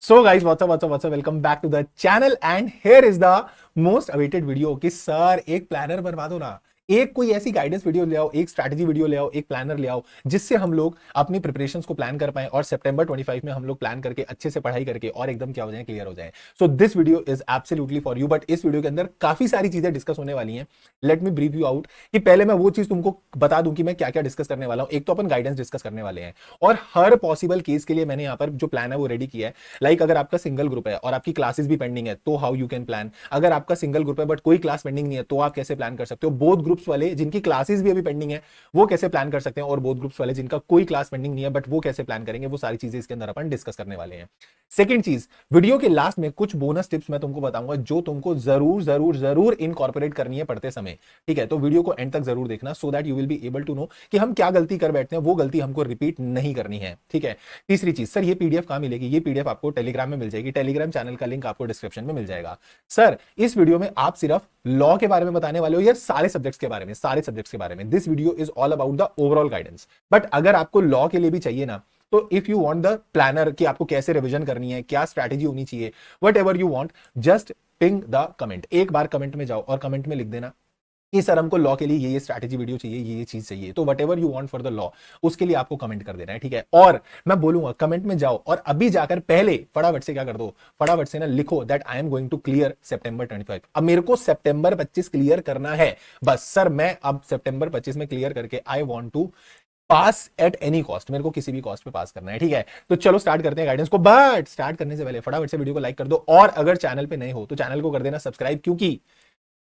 So guys, what's up? Welcome back to the channel and here is the most awaited video कि sir एक planner बनवा दो ना। एक कोई ऐसी गाइडेंस वीडियो ले आओ, एक स्ट्रैटेजी वीडियो ले आओ, एक प्लानर ले आओ जिससे हम लोग अपनी प्रिपरेशंस को प्लान कर पाएं और सितंबर 25 में हम लोग प्लान करके अच्छे से पढ़ाई करके और एकदम क्या हो जाए, क्लियर हो जाए। So this video is absolutely for you. But इस वीडियो के अंदर काफी सारी चीजें डिस्कस होने वाली हैं। Let me brief you out कि पहले मैं वो चीज तुमको बता दूं कि मैं क्या क्या डिस्कस करने वाला हूं। एक तो अपन गाइडेंस डिस्कस करने वाले हैं और हर पॉसिबल केस के लिए मैंने यहाँ पर जो प्लान है वो रेडी किया है। लाइक अगर आपका सिंगल ग्रुप है और आपकी क्लासेस भी पेंडिंग है तो हाउ यू कैन प्लान। अगर आपका सिंगल ग्रुप है बट कोई क्लास पेंडिंग नहीं है तो आप कैसे प्लान कर सकते हो। बोथ ग्रुप्स वाले जिनकी क्लासेस भी अभी पेंडिंग है वो कैसे प्लान कर सकते हैं और बोथ ग्रुप्स वाले जिनका कोई क्लास पेंडिंग नहीं है बट वो कैसे प्लान करेंगे, वो सारी चीजें इसके अंदर अपन डिस्कस करने वाले हैं। सेकंड चीज, वीडियो के लास्ट में कुछ बोनस टिप्स मैं तुमको बताऊंगा जो तुमको जरूर जरूर जरूर इनकॉर्पोरेट करनी है पढ़ते समय। ठीक है, तो वीडियो को एंड तक जरूर देखना so that you will be able to know कि हम क्या गलती कर बैठते हैं, वो गलती हमको रिपीट नहीं करनी है। ठीक है। तीसरी चीज, सर ये पीडीएफ कहां मिलेगी? ये पीडीएफ आपको टेलीग्राम में मिल जाएगी। टेलीग्राम चैनल का लिंक आपको डिस्क्रिप्शन में मिल जाएगा। सर इस वीडियो में आप सिर्फ लॉ के बारे में बताने वाले हो या सारे सब्जेक्ट्स के बारे में? सारे सब्जेक्ट्स के बारे में। This video is all about the overall guidance. But अगर आपको लॉ के लिए भी चाहिए ना, तो if you want the planner कि आपको कैसे रिवीजन करनी है, क्या स्ट्रैटेजी होनी चाहिए, what ever you want, just ping the comment. एक बार कमेंट में जाओ और कमेंट में लिख देना कि सर हमको लॉ के लिए ये स्ट्रैटेजी वीडियो चाहिए, ये चीज चाहिए। तो what ever you want for the law उसके लिए आपको कमेंट कर देना है। ठीक है। और मैं बोलूंगा कमेंट में जाओ और अभी जाकर पहले फटाफट से क्या कर दो, फटाफट से ना लिखो that I am going to clear September 25। अब मेरे को सितंबर 25 क्लियर करना है बस। सर मैं अब सितंबर 25 में क्लियर करके I want to pass at any cost. मेरे को किसी भी कॉस्ट पे पास करना है। ठीक है, तो चलो स्टार्ट करते हैं गाइडेंस को। बट स्टार्ट करने से पहले फटाफट से वीडियो को लाइक कर दो और अगर चैनल पे नए हो तो चैनल को कर देना सब्सक्राइब, क्योंकि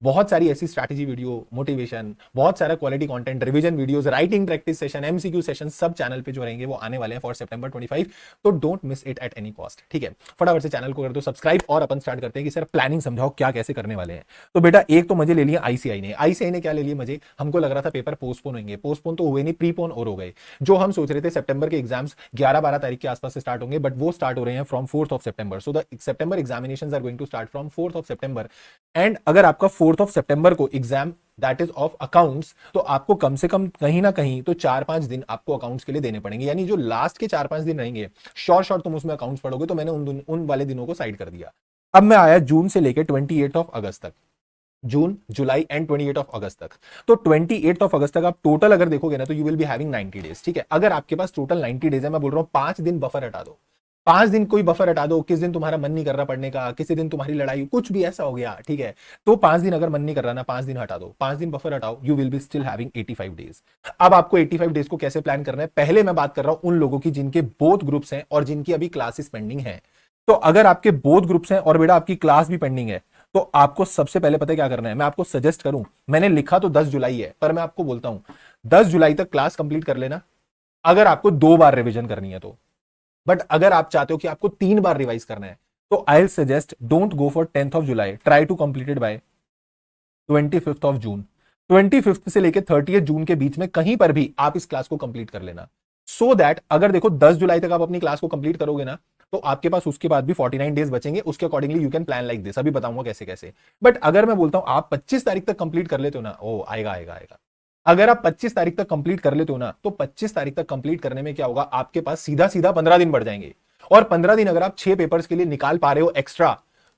बहुत सारी ऐसी स्ट्रैटेजी वीडियो, मोटिवेशन, बहुत सारा quality content, revision videos, writing practice session, MCQ session सब चैनल पे जो रहेंगे वो आने वाले हैं फॉर सितंबर 25। तो don't miss it at any cost. ठीक है, फटाफट से चैनल को कर दो सब्सक्राइब और अपन स्टार्ट करते हैं कि सर प्लानिंग समझाओ क्या कैसे करने वाले हैं। तो बेटा एक तो मजे ले लिया आईसीआई ने। आईसीआई ने क्या ले लिया मजे? हमको लग रहा था पेपर पोस्टपोन होंगे, पोस्टपोन तो हुए नहीं, प्रीपोन और हो गए। जो हम सोच रहे थे सितंबर के एग्जाम्स 11-12 तारीख के आसपास से स्टार्ट होंगे, बट वो स्टार्ट हो रहे हैं from 4th of September. So the September examinations are going to start from 4th of September. And अगर आपका 4th ऑफ सितंबर को exam that is of accounts, तो आपको कम से कम कहीं ना कहीं तो 4-5 दिन आपको अकाउंट्स के लिए देने पड़ेंगे। यानी जो लास्ट के 4-5 दिन रहेंगे शॉर्ट तुम उसमें अकाउंट्स पढ़ोगे। तो मैंने उन वाले दिनों को साइड कर दिया। अब मैं आया जून से लेकर 28 ऑफ अगस्त तक, जून, जुलाई एंड 28 ऑफ अगस्त तक। तो 28 ऑफ अगस्त तक आप टोटल अगर देखोगे ना तो you will be having 90 days. ठीक है, अगर आपके पास टोटल 90 डेज है, मैं बोल रहा हूं 5 दिन बफर हटा दो। 5 दिन कोई बफर हटा दो। किस दिन तुम्हारा मन नहीं कर रहा पढ़ने का, किसी दिन तुम्हारी लड़ाई, कुछ भी ऐसा हो गया, ठीक है, तो 5 दिन अगर मन नहीं कर रहा ना, 5 दिन हटा दो, 5 दिन बफर हटाओ, you will be still having 85 days. अब आपको 85 डेज को कैसे प्लान करना है? पहले मैं बात कर रहा हूं उन लोगों की जिनके बोथ ग्रुप्स हैं और जिनकी अभी क्लासेस पेंडिंग है। तो अगर आपके बोथ ग्रुप्स हैं और बेटा आपकी क्लास भी पेंडिंग है, तो आपको सबसे पहले पता है क्या करना है? मैं आपको सजेस्ट करूं, मैंने लिखा तो 10 जुलाई है, पर मैं आपको बोलता हूं 10 जुलाई तक क्लास कंप्लीट कर लेना अगर आपको 2 बार रिवीजन करनी है तो। बट अगर आप चाहते हो कि आपको 3 बार रिवाइज करना है तो I suggest don't go for 10th of July, try to complete it by 25th of June. 25th से लेकर 30th जून के बीच में कहीं पर भी आप इस क्लास को कंप्लीट कर लेना। सो दैट अगर देखो 10 जुलाई तक आप अपनी क्लास को कंप्लीट करोगे ना, तो आपके पास उसके बाद भी 49 डेज बचेंगे। उसके accordingly you can plan like this. अभी बताऊंगा कैसे कैसे। बट अगर मैं बोलता हूं आप 25 तारीख तक कंप्लीट कर लेते हो ना, ओ आएगा आएगा आएगा। अगर आप 25 तारीख तक कंप्लीट कर लेते हो ना, तो 25 तारीख तक कंप्लीट करने में क्या होगा, आपके पास सीधा सीधा 15 दिन बढ़ जाएंगे। और 15 दिन अगर आप 6 पेपर्स के लिए निकाल पा रहे हो एक्स्ट्रा,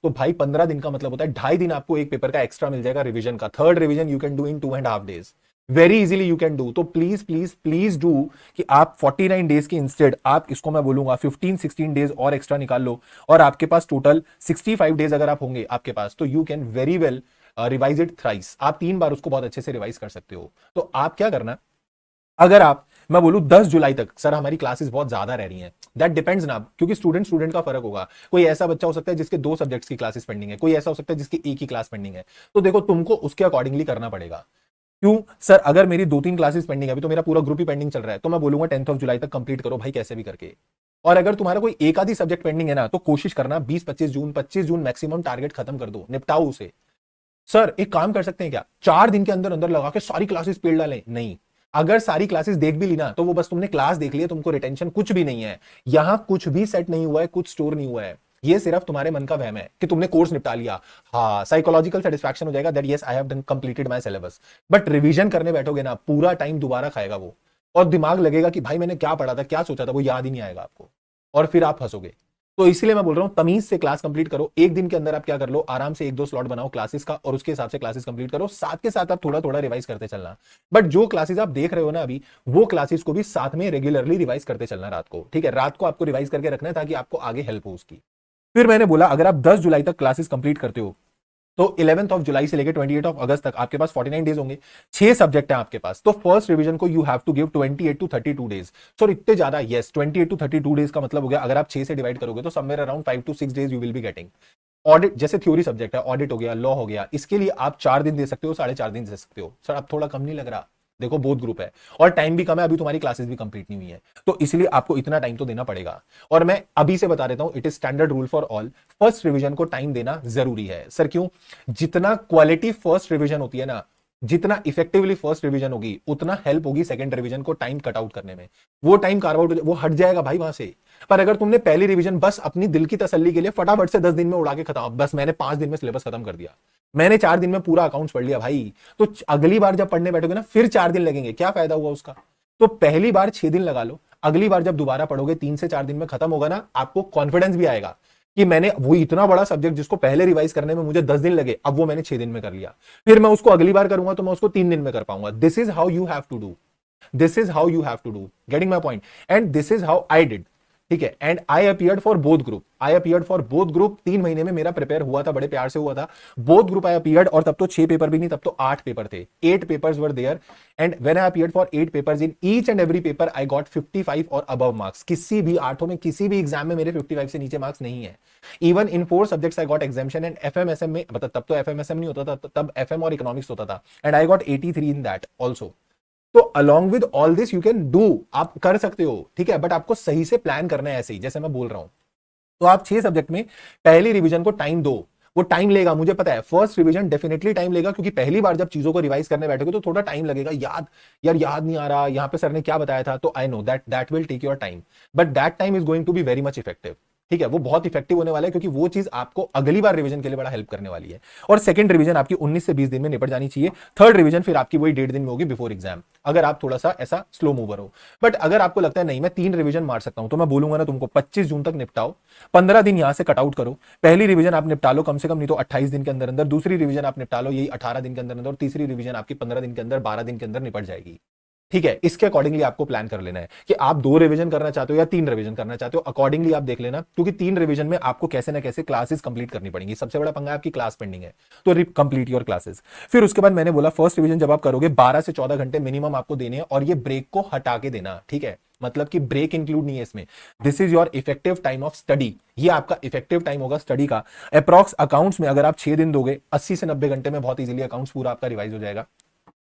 तो भाई 15 दिन का मतलब होता है 2.5 दिन आपको एक पेपर का एक्स्ट्रा मिल जाएगा रिवीजन का। Third revision you can do in 2.5 days, very easily you can do. तो प्लीज प्लीज प्लीज डू कि आप 49 डेज के इंस्टेड आप इसको मैं बोलूंगा 15-16 डेज और एक्स्ट्रा निकाल लो और आपके पास टोटल 65 डेज अगर आप होंगे आपके पास, तो you can very well revise it thrice. आप 3 बार उसको बहुत अच्छे से रिवाइज कर सकते हो। तो आप क्या करना, अगर आप, मैं बोलूं 10 जुलाई तक, सर हमारी क्लासेस बहुत ज्यादा रह रही हैं, दैट डिपेंड्स ना, क्योंकि स्टूडेंट स्टूडेंट का फर्क होगा। कोई ऐसा बच्चा हो सकता है जिसके 2 सब्जेक्ट्स की क्लासेस पेंडिंग है, कोई ऐसा हो सकता है जिसकी एक ही क्लास पेंडिंग है। तो देखो तुमको उसके अकॉर्डिंगली करना पड़ेगा। क्यों सर? अगर मेरी 2-3 क्लासेस पेंडिंग है, अभी तो मेरा पूरा ग्रुप ही पेंडिंग चल रहा है, तो मैं बोलूंगा 10th ऑफ जुलाई तक कंप्लीट करो भाई कैसे भी करके। और अगर तुम्हारा कोई एक आधी सब्जेक्ट पेंडिंग है ना, तो कोशिश करना 25 जून मैक्सिमम टारगेट खत्म कर दो, निपटाओ उसे। सर एक काम कर सकते हैं क्या, 4 दिन के अंदर अंदर लगा के सारी क्लासेस पेड़ डालें? नहीं, अगर सारी क्लासेस देख भी ली ना, तो वो बस तुमने क्लास देख ली, तुमको रिटेंशन कुछ भी नहीं है। यहां कुछ भी सेट नहीं हुआ है, कुछ स्टोर नहीं हुआ है। ये सिर्फ तुम्हारे मन का वहम है कि तुमने कोर्स निपटा लिया। हाँ, साइकोलॉजिकल सेटिस्फैक्शन हो जाएगा that yes I have done completed my syllabus. But revision करने बैठोगे ना, पूरा टाइम दोबारा खाएगा वो, और दिमाग लगेगा कि भाई मैंने क्या पढ़ा था, क्या सोचा था, वो याद ही नहीं आएगा आपको, और फिर आप फंसोगे। तो इसलिए मैं बोल रहा हूं तमीज से क्लास कंप्लीट करो। एक दिन के अंदर आप क्या कर लो, आराम से 1-2 स्लॉट बनाओ क्लासेस का और उसके हिसाब से क्लासेस कंप्लीट करो। साथ के साथ आप थोड़ा थोड़ा रिवाइज करते चलना। बट जो क्लासेस आप देख रहे हो ना अभी, वो क्लासेस को भी साथ में रेगुलरली रिवाइज करते चलना रात को, ठीक है। रात को आपको रिवाइज करके रखना है ताकि आपको आगे हेल्प हो उसकी। फिर मैंने बोला अगर आप 10 जुलाई तक क्लासेस कंप्लीट करते हो तो 11th ऑफ जुलाई से लेकर 28 ऑफ अगस्त तक आपके पास 49 डेज होंगे। 6 सब्जेक्ट है आपके पास, तो फर्स्ट रिवीजन को you have to give 28 to 32 days. Sorry इतने ज्यादा, यस 28 टू 32 डेज का मतलब हो गया अगर आप 6 से डिवाइड करोगे तो somewhere around 5 to 6 days you will be getting. Audit जैसे थ्योरी सब्जेक्ट है, ऑडिट हो गया, लॉ हो गया, इसके लिए आप 4 दिन दे सकते हो, 4.5 दिन दे सकते हो। सर अब थोड़ा कम नहीं लग रहा? देखो बोथ ग्रुप है और टाइम भी कम है, अभी तुम्हारी क्लासेस भी कंप्लीट नहीं हुई है, तो इसलिए आपको इतना टाइम तो देना पड़ेगा। और मैं अभी से बता देता हूं, it is standard rule for all, first revision को टाइम देना जरूरी है। सर क्यों? जितना क्वालिटी फर्स्ट रिवीजन होती है ना, जितना इफेक्टिवली फर्स्ट रिवीजन होगी, उतना हेल्प होगी सेकंड रिवीजन को टाइम कट आउट करने में। वो टाइम कार्व आउट, वो हट जाएगा भाई वहां से। पर अगर तुमने पहली रिवीजन बस अपनी दिल की तसल्ली के लिए फटाफट से 10 दिन में उड़ा के खत्म, बस मैंने 5 दिन में सिलेबस खत्म कर दिया, मैंने 4 दिन में पूरा अकाउंट्स पढ़ लिया भाई, तो अगली बार जब पढ़ने बैठोगे ना फिर 4 दिन लगेंगे, क्या फायदा हुआ उसका? तो पहली बार 6 दिन लगा लो, अगली बार जब दोबारा पढ़ोगे 3 से 4 दिन में खत्म होगा ना, आपको कॉन्फिडेंस भी आएगा कि मैंने वो इतना बड़ा सब्जेक्ट जिसको पहले रिवाइज करने में मुझे 10 दिन लगे, अब वो मैंने 6 दिन में कर लिया। फिर मैं उसको अगली बार करूंगा तो मैं उसको 3 दिन में कर पाऊंगा। This is how you have to do, this is how you have to do, getting my point, and this is how I did, ठीक है। And I appeared for both group, I appeared for both group. 3 महीने में मेरा prepare हुआ था, बड़े प्यार से हुआ था। बोथ ग्रुप आई अपीयर्ड, और तब तो 6 पेपर भी नहीं, तब तो 8 पेपर थे, 8 papers were there. And when I appeared for 8 papers, in each and every paper I got 55 और अबव मार्क्स। किसी भी 8 में किसी भी एग्जाम में मेरे 55 से नीचे मार्क्स नहीं है। Even in 4 subjects I got exemption, and FMSM में, मतलब तब तो एफएमएसएम नहीं होता था, तब एफएम और इकोनॉमिक्स होता था, and I got 83 in that also. तो along with all this you can do, आप कर सकते हो, ठीक है। बट आपको सही से प्लान करना है, ऐसे ही जैसे मैं बोल रहा हूं। तो आप 6 सब्जेक्ट में पहली रिवीजन को टाइम दो। वो टाइम लेगा, मुझे पता है, फर्स्ट रिवीजन डेफिनेटली टाइम लेगा, क्योंकि पहली बार जब चीजों को रिवाइज करने बैठोगे तो थोड़ा टाइम लगेगा। याद नहीं आ रहा, यहां पे सर ने क्या बताया था, तो I know that will take your time, but that time is going to be very much effective, ठीक है। वो बहुत इफेक्टिव होने वाला है, क्योंकि वो चीज आपको अगली बार रिवीजन के लिए बड़ा हेल्प करने वाली है। और सेकंड रिवीजन आपकी 19 से 20 दिन में निपट जानी चाहिए। थर्ड रिवीजन फिर आपकी वही 1.5 दिन में होगी बिफोर एग्जाम, अगर आप थोड़ा सा ऐसा स्लो मूवर हो। बट अगर आपको लगता है नहीं मैं 3 रिवीजन मार सकता हूं, तो मैं बोलूंगा ना तुमको 25 जून तक निपटाओ, 15 दिन यहां से कट आउट करो। पहली रिवीजन आप निपटा लो कम से कम, नहीं तो 28 दिन के अंदर अंदर। दूसरी रिवीजन आप निपटा लो यही 18 दिन के अंदर अंदर, और तीसरी रिवीजन आपकी 15 दिन के अंदर, 12 दिन के अंदर निपट जाएगी, ठीक है। इसके अकॉर्डिंगली आपको प्लान कर लेना है कि आप 2 रिवीजन करना चाहते हो या 3 रिवीजन करना चाहते हो, अकॉर्डिंगली आप देख लेना, क्योंकि 3 रिवीजन में आपको कैसे ना कैसे क्लासेस कंप्लीट करनी पड़ेंगी। सबसे बड़ा पंगा आपकी क्लास पेंडिंग है, तो कंप्लीट योर क्लासेस। फिर उसके बाद मैंने बोला फर्स्ट रिवीजन जब आप करोगे 12 से 14 घंटे मिनिमम आपको देने हैं, और ये ब्रेक को हटा के देना, ठीक है। मतलब कि ब्रेक इंक्लूड नहीं है इसमें। This is your effective time of study, ये आपका इफेक्टिव टाइम होगा स्टडी का। अप्रॉक्स अकाउंट्स में अगर आप 6 दिन दोगे, 80 से 90 घंटे में बहुत इजीली अकाउंट्स पूरा आपका रिवाइज हो जाएगा।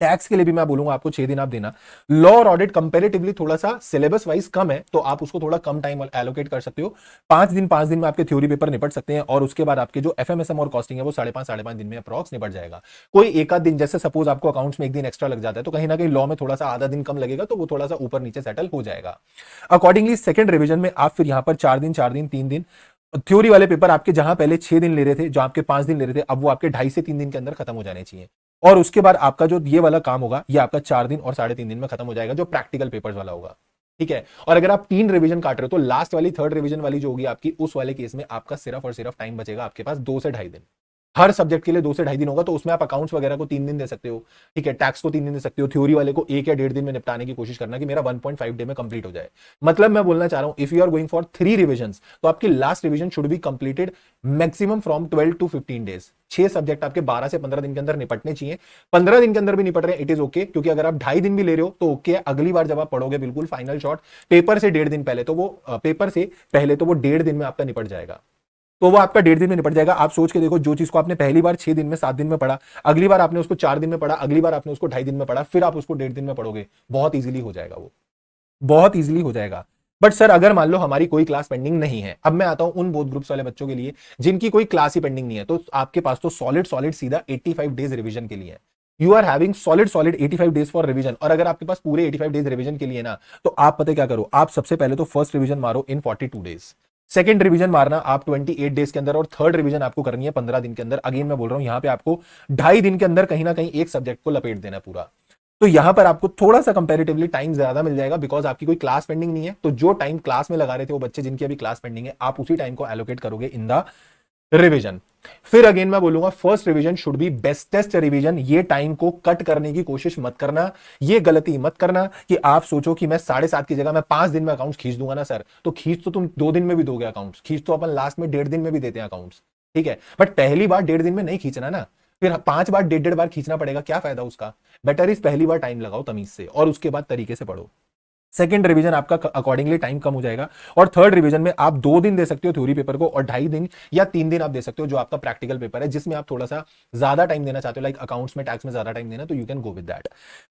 टैक्स के लिए भी मैं बोलूंगा आपको 6 दिन आप देना। लॉ और ऑडिट कंपैरेटिवली थोड़ा सा सिलेबस वाइज कम है, तो आप उसको थोड़ा कम टाइम एलोकेट कर सकते हो। 5 दिन में आपके थ्योरी पेपर निपट सकते हैं, और उसके बाद आपके जो एफएमएसएम और कॉस्टिंग है वो 5.5 दिन में अप्रॉक्स निपट जाएगा। कोई एक आध दिन, जैसे सपोज आपको अकाउंट्स में 1 दिन एक्स्ट्रा लग जाता है, तो कहीं ना कहीं लॉ में थोड़ा सा आधा दिन कम लगेगा, तो वो थोड़ा सा ऊपर नीचे सेटल हो जाएगा। अकॉर्डिंगली सेकंड रिवीजन में आप फिर यहां पर 4 दिन 3 दिन, थ्योरी वाले पेपर आपके जहां पहले 6 दिन ले रहे थे, जो आपके 5 दिन ले रहे थे, अब वो आपके 2.5 से 3 दिन के अंदर खत्म हो जाने चाहिए। और उसके बाद आपका जो ये वाला काम होगा, ये आपका 4 दिन और 3.5 दिन में खत्म हो जाएगा, जो प्रैक्टिकल पेपर्स वाला होगा, ठीक है। और अगर आप 3 रिवीजन काट रहे हो, तो लास्ट वाली थर्ड रिवीजन वाली जो होगी आपकी, उस वाले केस में आपका सिर्फ और सिर्फ टाइम बचेगा आपके पास 2 से 2.5 दिन। हर सब्जेक्ट के लिए 2 से 2.5 दिन होगा, तो उसमें आप अकाउंट्स वगैरह को 3 दिन दे सकते हो, ठीक है। टैक्स को 3 दिन दे सकते हो, थ्योरी वाले को 1 या 1.5 दिन में निपटाने की कोशिश करना कि मेरा 1.5 डे में कंप्लीट हो जाए। मतलब मैं बोलना चाह रहा हूं, if you are going for 3 revisions, तो आपकी last revision should be completed maximum from 12 to 15 days. 6 subject आपके 12 से 15 दिन के अंदर निपटने चाहिए। 15 दिन के अंदर भी निपट रहे हैं, इट इज ओके, क्योंकि अगर आप 2.5 दिन भी ले रहे हो तो ओके है। अगली बार जब आप पढ़ोगे बिल्कुल फाइनल शॉट, पेपर से 1.5 दिन पहले, तो वो पेपर से पहले तो वो 1.5 दिन में आपका निपट जाएगा, तो वो आपका 1.5 दिन में निपट जाएगा। आप सोच के देखो, जो चीज को आपने पहली बार 6 दिन में 7 दिन में पढ़ा, अगली बार आपने उसको 4 दिन में पढ़ा, अगली बार आपने उसको 2.5 दिन में पढ़ा, फिर आप उसको 1.5 दिन में पढ़ोगे, बहुत इजीली हो जाएगा, वो बहुत इजीली हो जाएगा। बट सर अगर मान लो हमारी कोई क्लास पेंडिंग नहीं है, अब मैं आता हूं उन बोथ ग्रुप्स वाले बच्चों के लिए जिनकी कोई क्लास ही पेंडिंग नहीं है, तो आपके पास तो सॉलिड सीधा 85 डेज रिवीजन के लिए है। You are having solid 85 days for revision. और अगर आपके पास पूरे 85 डेज रिवीजन के लिए ना, तो आप पता क्या करो, आप सबसे पहले तो फर्स्ट रिवीजन मारो इन 42 डेज, सेकंड रिवीजन मारना आप 28 डेज के अंदर, और थर्ड रिवीजन आपको करनी है 15 दिन के अंदर। अगेन मैं बोल रहा हूं, यहां पे आपको 2.5 दिन के अंदर कहीं ना कहीं एक सब्जेक्ट को लपेट देना पूरा। तो यहां पर आपको थोड़ा सा कंपैरेटिवली टाइम ज्यादा मिल जाएगा, बिकॉज आपकी कोई क्लास पेंडिंग नहीं है। तो जो टाइम क्लास में लगा रहे थे वो बच्चे जिनकी अभी क्लास पेंडिंग है, आप उसी टाइम को एलोकेट करोगे इन द रिवीजन। फिर अगेन मैं बोलूंगा first revision should B bestest revision. ये टाइम को कट करने की कोशिश मत करना, ये गलती मत करना कि आप सोचो कि मैं 7.5 की जगह मैं 5 दिन में अकाउंट्स खींच दूंगा ना सर, तो खींच तो तुम 2 दिन में भी दोगे अकाउंट्स, खींच तो अपन लास्ट में 1.5 दिन में भी देते हैं अकाउंट्स, ठीक है, बट पहली बार 1.5 दिन में नहीं खींचना ना, फिर 5 बार 1.5 बार खींचना पड़ेगा, क्या फायदा उसका। बेटर इज पहली बार टाइम लगाओ तमीज से और उसके बाद तरीके से पढ़ो। सेकंड रिवीजन आपका अकॉर्डिंगली टाइम कम हो जाएगा, और थर्ड रिवीजन में आप 2 दिन दे सकते हो थ्योरी पेपर को, और 2.5 दिन या 3 दिन आप दे सकते हो जो आपका प्रैक्टिकल पेपर है, जिसमें आप थोड़ा सा ज्यादा टाइम देना चाहते हो, लाइक अकाउंट्स में टैक्स में ज्यादा टाइम देना, तो you can go with that.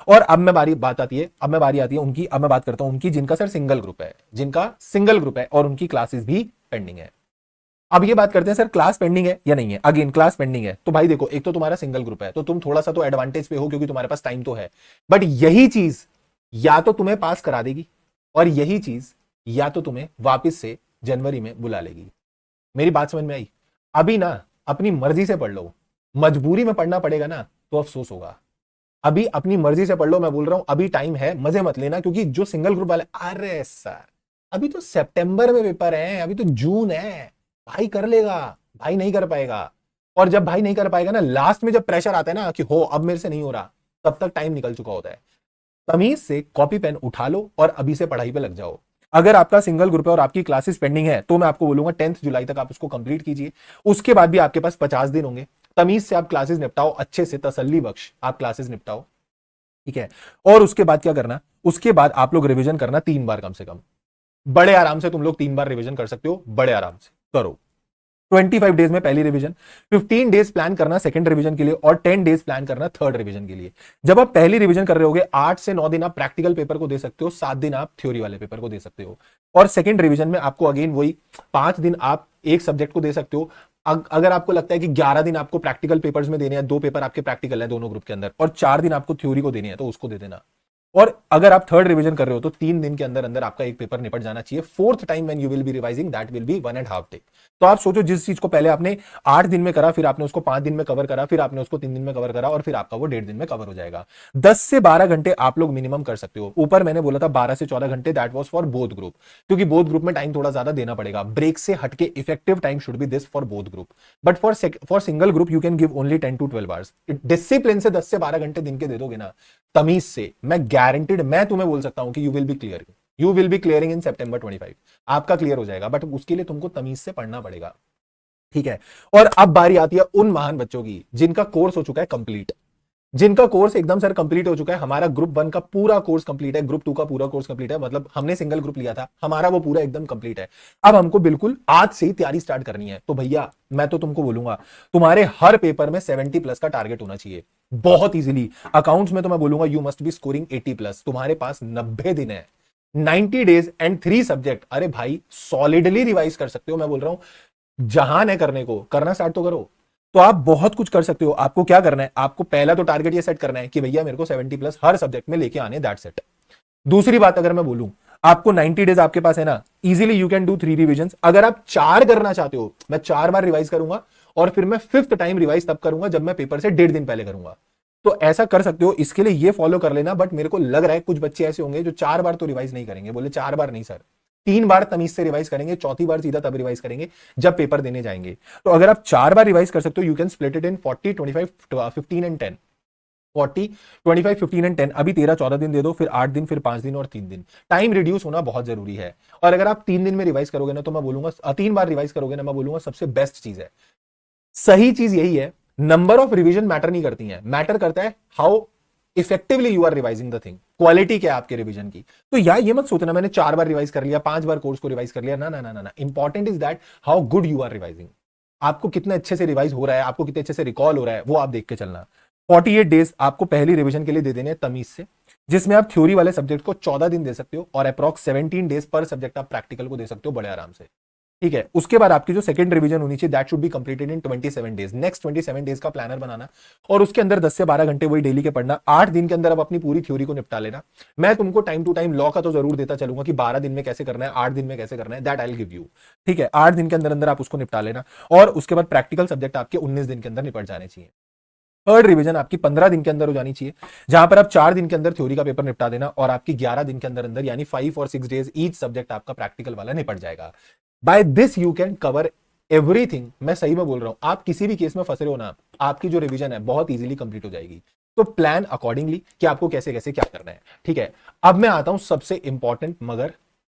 और अब मैं बात आती है उनकी, अब मैं बात करता हूं उनकी जिनका सर सिंगल ग्रुप है, जिनका सिंगल ग्रुप है और उनकी क्लासेस भी पेंडिंग है। अब ये बात करते हैं सर क्लास पेंडिंग है या नहीं है। अगेन क्लास पेंडिंग है तो भाई देखो, एक तो तुम्हारा सिंगल ग्रुप है तो तुम थोड़ा सा तो एडवांटेज पे हो क्योंकि तुम्हारे पास टाइम तो है, बट यही चीज या तो तुम्हें पास करा देगी और यही चीज या तो तुम्हें वापस से जनवरी में बुला लेगी। मेरी बात समझ में आई? अभी ना अपनी मर्जी से पढ़ लो, मजबूरी में पढ़ना पड़ेगा ना तो अफसोस होगा। अभी अपनी मर्जी से पढ़ लो, मैं बोल रहा हूं अभी टाइम है, मजे मत लेना, क्योंकि जो सिंगल ग्रुप वाले, अरे सर अभी तो सितंबर में पेपर है, अभी तो जून है, भाई कर लेगा, भाई नहीं कर पाएगा। और जब भाई नहीं कर पाएगा ना, लास्ट में जब प्रेशर आता है ना कि हो अब मेरे से नहीं हो रहा, तब तक टाइम निकल चुका होता है। तमीज से कॉपी पेन उठा लो और अभी से पढ़ाई पे लग जाओ। अगर आपका सिंगल ग्रुप है और आपकी क्लासेस पेंडिंग है तो मैं आपको बोलूंगा 10 जुलाई तक आप उसको कंप्लीट कीजिए। उसके बाद भी आपके पास 50 दिन होंगे, तमीज से आप क्लासेस निपटाओ, अच्छे से तसल्ली बख्श आप क्लासेस निपटाओ, ठीक है। और उसके बाद क्या करना, उसके बाद आप लोग रिवीजन करना 3 बार कम से कम, बड़े आराम से तुम लोग 3 बार रिवीजन कर सकते हो, बड़े आराम से करो। 25 डेज में पहली रिवीजन, 15 डेज प्लान करना सेकंड रिवीजन के लिए, और 10 डेज प्लान करना थर्ड रिवीजन के लिए। जब आप पहली रिवीजन कर रहे होगे 8 से 9 दिन आप प्रैक्टिकल पेपर को दे सकते हो, 7 दिन आप थ्योरी वाले पेपर को दे सकते हो। और सेकंड रिवीजन में आपको अगेन वही 5 दिन आप एक सब्जेक्ट को दे सकते हो। अगर आपको लगता है कि 11 दिन आपको प्रैक्टिकल पेपर्स में देने हैं, 2 पेपर आपके प्रैक्टिकल है दोनों ग्रुप के अंदर, और 4 दिन आपको थ्योरी को देनी है, तो उसको दे देना। और अगर आप थर्ड रिवीजन कर रहे हो तो 3 दिन के अंदर अंदर आपका एक पेपर निपट जाना चाहिए। Fourth time when you will B revising that will be 1.5 day. तो आप सोचो, जिस चीज को पहले आपने 8 दिन में करा, फिर आपने उसको 5 दिन में कवर करा, फिर आपने उसको 3 दिन में कवर करा, और फिर आपका वो 1.5 दिन में कवर हो जाएगा। 10 से 12 घंटे आप लोग मिनिमम कर सकते हो। ऊपर मैंने बोला था 12 से 14 घंटे, that was for both group, क्योंकि बोथ ग्रुप में टाइम थोड़ा ज्यादा देना पड़ेगा। ब्रेक से हटके effective time should be this for both group, but for single group you can give only 10 to 12 hours. Discipline से 10 से 12 घंटे दिन के दे दोगे ना, तमीज से, मैं गारंटेड, मैं तुम्हें बोल सकता हूं कि you will be clear, you will be clearing in September 25, आपका क्लियर हो जाएगा, बट उसके लिए तुमको तमीज से पढ़ना पड़ेगा, ठीक है। और अब बारी आती है उन महान बच्चों की जिनका कोर्स हो चुका है कंप्लीट, जिनका कोर्स एकदम सर कंप्लीट हो चुका है। हमारा ग्रुप 1 का पूरा कोर्स कंप्लीट है, ग्रुप 2 का पूरा कोर्स कंप्लीट है, मतलब हमने सिंगल ग्रुप लिया था, हमारा वो पूरा एकदम कंप्लीट है। अब हमको बिल्कुल आज से ही तैयारी स्टार्ट करनी है। तो भैया मैं तो तुमको बोलूंगा, तुम्हारे हर पेपर में 70 प्लस का टारगेट होना चाहिए, बहुत इजीली। अकाउंट्स में तो मैं बोलूंगा you must be scoring 80 plus. तुम्हारे पास 90 दिन है, 90 डेज एंड 3 सब्जेक्ट। अरे भाई सॉलिडली रिवाइज कर सकते हो, मैं बोल रहा हूं जहान है करने को, करना स्टार्ट तो करो। तो आप बहुत कुछ कर सकते हो। आपको क्या करना है, आपको पहला तो टारगेट ये सेट करना है कि भैया मेरे को 70 प्लस हर सब्जेक्ट में लेके आने, दैट्स इट। दूसरी बात अगर मैं बोलूं, आपको 90 डेज आपके पास है ना, easily you can do 3 revision. अगर आप 4 करना चाहते हो, मैं 4 बार रिवाइज करूंगा और फिर मैं 5th टाइम रिवाइज तब करूंगा जब मैं पेपर से 1.5 दिन पहले करूंगा। तो ऐसा कर सकते हो, इसके लिए ये फॉलो कर लेना। बट मेरे को लग रहा है कुछ बच्चे ऐसे होंगे जो 4 बार तो रिवाइज नहीं करेंगे, बोले 4 बार नहीं सर, 3 बार तमीज से रिवाइज करेंगे, चौथी बार सीधा तब रिवाइज करेंगे जब पेपर देने जाएंगे। तो अगर आप 4 बार रिवाइज कर सकते हो, you can split it in 40, 25, 15 and 10। 40, 25, 15 and 10। अभी 13-14 दिन दे दो, फिर 8 दिन, फिर 5 दिन और 3 दिन। टाइम रिड्यूस होना बहुत जरूरी है। और अगर आप 3 दिन में रिवाइज करोगे ना, तो मैं बोलूंगा 3 बार रिवाइज करोगे ना, मैं बोलूंगा सबसे बेस्ट चीज है। सही चीज यही है, नंबर ऑफ रिवीजन मैटर नहीं करती है, मैटर करता है how effectively you are revising the thing, quality क्या है आपके रिवीजन की। तो यार ये मत सोचना मैंने 4 बार रिवाइज कर लिया, 5 बार कोर्स को रिवाइज कर लिया, ना ना ना ना, important is that how good you are revising. आपको कितने अच्छे से रिवाइज हो रहा है, आपको कितने अच्छे से रिकॉल हो रहा है, वो आप देख के चलना। 48 डेज आपको पहली रिवीजन के लिए दे देने तमीज से, जिसमें आप थ्योरी वाले सब्जेक्ट को 14 दिन दे सकते हो, और अप्रॉक्स 17 डेज पर सब्जेक्ट आप प्रैक्टिकल को दे सकते हो बड़े आराम से, ठीक है। उसके बाद आपकी जो सेकंड रिवीजन होनी चाहिए, that should be completed in 27 days. Next 27 days का प्लानर बनाना, और उसके अंदर 10 से 12 घंटे वही डेली के पढ़ना। 8 दिन के अंदर अब अपनी पूरी थ्योरी को निपटा लेना। मैं तुमको टाइम टू टाइम लॉ का तो जरूर देता चलूंगा कि 12 दिन में कैसे करना है, 8 दिन में कैसे करना है, that I will give you, ठीक है। 8 दिन के अंदर अंदर आप उसको निपटा लेना, और उसके बाद प्रैक्टिकल सब्जेक्ट आपके 19 दिन के अंदर निपट जाने चाहिए। थर्ड रिवीजन आपकी 15 दिन के अंदर हो जानी चाहिए, जहां पर आप 4 दिन के अंदर थ्योरी का पेपर निपटा देना और आपकी 11 दिन के अंदर अंदर यानी 5 और 6 डेज ईच सब्जेक्ट आपका प्रैक्टिकल वाला निपट जाएगा। By this you can cover everything. मैं सही में बोल रहा हूं, आप किसी भी केस में फंसे हो ना, आपकी जो रिवीजन है बहुत इजीली कंप्लीट हो जाएगी। तो प्लान अकॉर्डिंगली कि आपको कैसे कैसे क्या करना है, ठीक है। अब मैं आता हूं सबसे इंपॉर्टेंट मगर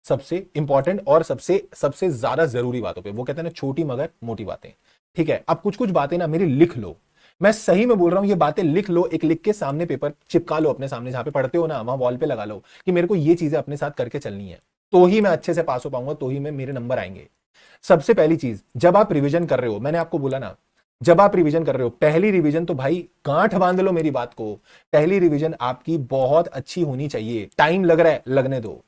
सबसे इंपॉर्टेंट और सबसे सबसे ज्यादा जरूरी बातों पे। वो कहते हैं ना छोटी मगर मोटी बातें, ठीक है। अब कुछ कुछ बातें ना मेरी लिख लो, मैं सही में बोल रहा हूं, ये बातें लिख लो, एक लिख के सामने पेपर चिपका लो अपने सामने, जहां पे पढ़ते हो ना वहां वॉल पे लगा लो कि मेरे को ये चीजें अपने साथ करके चलनी है, तो ही मैं अच्छे से पास हो पाऊंगा, तो ही मैं मेरे नंबर आएंगे। सबसे पहली चीज, जब आप रिवीजन कर रहे हो, मैंने आपको बोला ना, जब आप रिवीजन कर रहे हो, पहली रिवीजन तो भाई गांठ बांध लो मेरी बात को, पहली रिवीजन आपकी बहुत अच्छी होनी चाहिए। टाइम लग रहा है, लगने दो,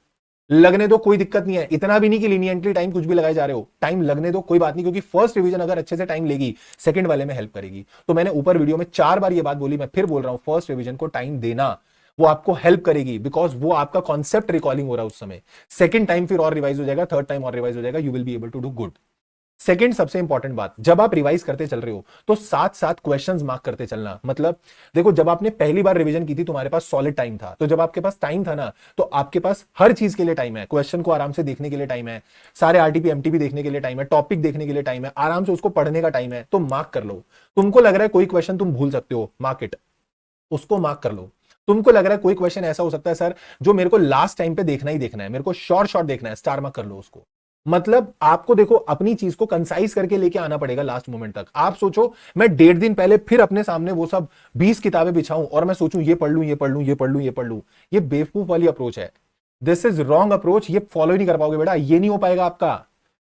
लगने दो, कोई दिक्कत नहीं है। इतना भी नहीं कि लीनियंटली टाइम कुछ भी लगाए जा रहे हो, टाइम लगने दो, कोई बात नहीं, क्योंकि फर्स्ट रिवीजन अगर अच्छे से टाइम लेगी, सेकंड वाले में हेल्प करेगी। तो मैंने ऊपर वीडियो में 4 बार ये बात बोली, मैं फिर बोल रहा हूं, फर्स्ट रिवीजन को टाइम देना, वो आपको हेल्प करेगी, बिकॉज वो आपका कॉन्सेप्ट रिकॉलिंग हो रहा है उस समय। सेकंड टाइम फिर और रिवाइज हो जाएगा, थर्ड टाइम और रिवाइज हो जाएगा, you will be able to do good. Second सबसे इंपॉर्टेंट बात, जब आप रिवाइज करते चल रहे हो तो साथ साथ क्वेश्चंस मार्क करते चलना। मतलब देखो, जब आपने पहली बार रिवीजन की थी तुम्हारे पास सॉलिड टाइम था, तो जब आपके पास टाइम था ना, तो आपके पास हर चीज के लिए टाइम है, क्वेश्चन को आराम से देखने के लिए टाइम है, सारे आरटीपी एमटीपी देखने के लिए टाइम है, टॉपिक देखने के लिए टाइम है, आराम से उसको पढ़ने का टाइम है, तो मार्क कर लो। तुमको लग रहा है कोई क्वेश्चन तुम भूल सकते हो, मार्क इट, उसको मार्क कर लो। तुमको लग रहा है कोई क्वेश्चन ऐसा हो सकता है सर जो मेरे को लास्ट टाइम पे देखना ही देखना है, मेरे को शॉर्ट शॉर्ट देखना है, स्टार मार्क कर लो उसको। मतलब आपको देखो अपनी चीज को कंसाइज करके लेके आना पड़ेगा लास्ट मोमेंट तक। आप सोचो मैं 1.5 दिन पहले फिर अपने सामने वो सब 20 किताबें बिछाऊं और मैं सोचूं ये पढ़ लूं ये पढ़ लूं ये पढ़ लूं ये पढ़ लूं, ये बेवकूफ वाली अप्रोच है। दिस इज रॉन्ग अप्रोच, ये फॉलो ही नहीं कर पाओगे बेटा, ये नहीं हो पाएगा आपका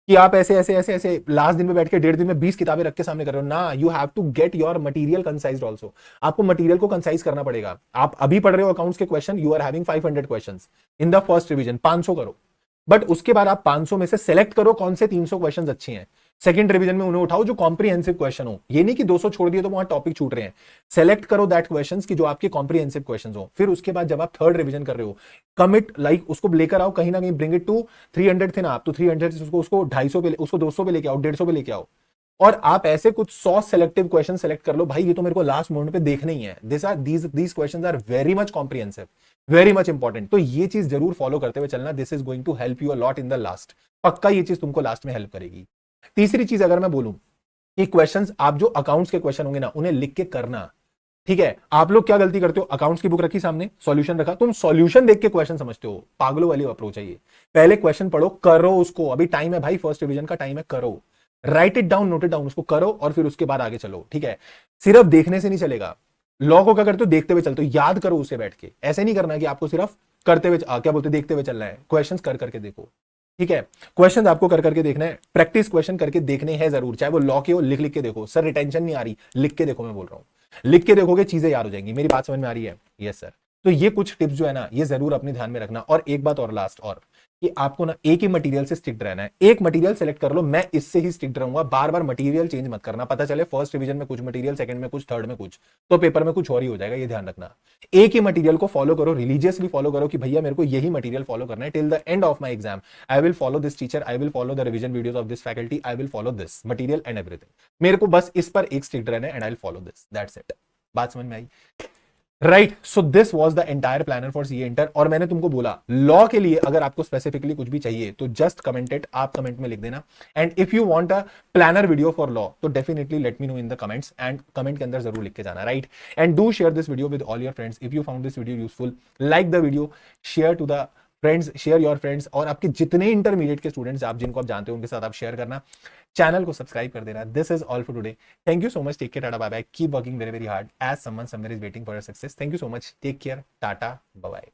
कि आप ऐसे ऐसे ऐसे ऐसे लास्ट दिन में बैठ के 1.5 दिन में 20 किताबें रख के सामने कर रहे हो ना। You have to get your material concised also. आपको मटेरियल को कंसाइज करना पड़ेगा। आप अभी पढ़ रहे हो अकाउंट्स के question, you are having 500 questions in the first revision, 500 करो, बट उसके बाद आप 500 में से सेलेक्ट करो कौन से 300 क्वेश्चंस अच्छे हैं। सेकंड रिवीजन में उन्हें उठाओ जो कॉम्प्रिहेंसिव क्वेश्चन हो, ये नहीं कि 200 छोड़ दिए तो वहां टॉपिक छूट रहे हैं। सेलेक्ट करो दैट क्वेश्चंस की जो आपके कॉम्प्रिहेंसिव क्वेश्चंस हो। फिर उसके बाद जब आप थर्ड रिवीजन कर रहे हो, कमिट लाइक उसको लेकर आओ कहीं ना कहीं, ब्रिंग इट टू 300 थे ना आप, तो 300 से उसको 250 पे, उसको 200 पे लेके आओ, 150 पे लेके आओ, और आप ऐसे कुछ 100 सेलेक्टिव क्वेश्चन सेलेक्ट कर लो। भाई ये तो मेरे को लास्ट मोमेंट पे देखने ही है, these questions are very much comprehensive, very much important. तो ये चीज जरूर फॉलो करते हुए चलना, this is going to help you a lot in the last. पक्का ये चीज तुमको लास्ट में हेल्प करेगी। तीसरी चीज अगर मैं बोलूं कि क्वेश्चंस आप जो अकाउंट्स के क्वेश्चन होंगे ना उन्हें लिख के करना, ठीक है। आप लोग क्या गलती करते हो, अकाउंट्स की बुक रखी सामने, सॉल्यूशन रखा, तुम सॉल्यूशन देख के क्वेश्चन समझते हो, पागलों वाली अप्रोच है ये। पहले क्वेश्चन पढ़ो, करो उसको, अभी टाइम है भाई, फर्स्ट डिवीजन का टाइम है, करो, right it down, note it down, उसको करो और फिर उसके बाद आगे चलो, ठीक है। सिर्फ देखने से नहीं चलेगा। लॉ को क्या करते हो, देखते हुए चलते हो, याद करो उसे बैठ के। ऐसे नहीं करना कि आपको सिर्फ करते हुए क्या बोलते देखते हुए चलना है, क्वेश्चंस कर करके देखो, ठीक है। क्वेश्चन आपको कर करके देखना है, प्रैक्टिस क्वेश्चन करके देखने हैं जरूर, चाहे वो लॉ के हो, लिख लिख के देखो। सर रिटेंशन नहीं आ रही, लिख के देखो, मैं बोल रहा हूं लिख के देखोगे चीजें याद हो जाएंगी। मेरी बात समझ में आ रही है? Yes sir. तो ये कुछ टिप्स जो है ना, ये जरूर अपने ध्यान में रखना। और एक बात और लास्ट, और कि आपको ना एक ही मटेरियल से स्टिक्ड रहना है। एक मटेरियल सेलेक्ट कर लो, मैं इससे ही स्टिक्ड रहूंगा, बार बार मटेरियल चेंज मत करना। पता चले फर्स्ट रिवीजन में कुछ मटेरियल, सेकंड में कुछ, थर्ड में कुछ, तो पेपर में कुछ और ही हो जाएगा, ये ध्यान रखना। एक ही मटेरियल को फॉलो करो, रिलीजियसली फॉलो करो कि भैया मेरे को यही मटेरियल फॉलो करना है till the end of my exam. I will follow this teacher, I will follow the revision videos of this faculty, I will follow this material and everything. मेरे को बस इस पर एक स्टिक्ड रहना है and I will follow this, that's it. बात समझ में आई? Right, so this was the entire planner for CA inter. और मैंने तुमको बोला लॉ के लिए अगर आपको स्पेसिफिकली कुछ भी चाहिए तो जस्ट कमेंट इट, आप कमेंट में लिख देना। And if you want a planner video for law तो definitely let me know in the comments, and comment के अंदर जरूर लिख के जाना, right. And do share this video with all your friends if you found this video useful. Like the video, share to the friends, share your friends, और आपके जितने intermediate के स्टूडेंट्स आप जिनको आप जानते हो उनके साथ आप शेयर करना। चैनल को सब्सक्राइब कर देना। This is all for today, thank you so much, take care, tata bye bye, keep working very very hard as someone somewhere is waiting for your success. Thank you so much, take care, tata bye bye.